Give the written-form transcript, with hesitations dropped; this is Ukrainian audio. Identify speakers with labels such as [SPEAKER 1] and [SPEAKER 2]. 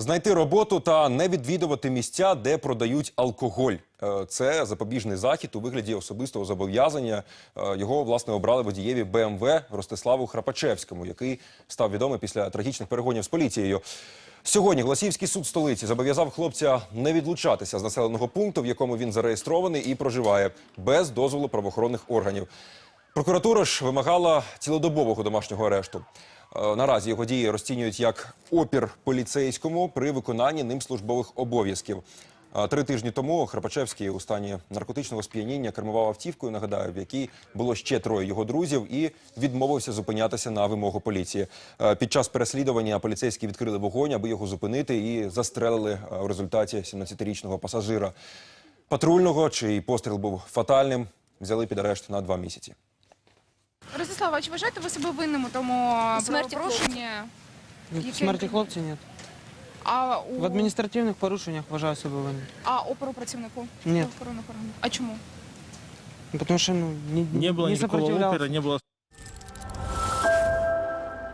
[SPEAKER 1] Знайти роботу та не відвідувати місця, де продають алкоголь. Це запобіжний захід у вигляді особистого зобов'язання. Його, власне, обрали водієві БМВ Ростиславу Храпачевському, який став відомий після трагічних перегонів з поліцією. Сьогодні Голосіївський суд столиці зобов'язав хлопця не відлучатися з населеного пункту, в якому він зареєстрований і проживає, без дозволу правоохоронних органів. Прокуратура ж вимагала цілодобового домашнього арешту. Наразі його дії розцінюють як опір поліцейському при виконанні ним службових обов'язків. 3 тижні тому Храпачевський у стані наркотичного сп'яніння кермував автівкою, нагадаю, в якій було ще 3 його друзів, і відмовився зупинятися на вимогу поліції. Під час переслідування поліцейські відкрили вогонь, аби його зупинити, і застрелили у результаті 17-річного пасажира. Патрульного, чий постріл був фатальним, взяли під арешт на 2 місяці.
[SPEAKER 2] Ростислава, а чи вважаєте ви себе винним у тому правопорушенні?
[SPEAKER 3] Смерті хлопців ні. В адміністративних порушеннях вважаю себе винним.
[SPEAKER 2] А опору працівнику?
[SPEAKER 3] Ні.
[SPEAKER 2] Правоохоронних органів? А чому?
[SPEAKER 3] Тому що
[SPEAKER 4] Не было никакого опера, не было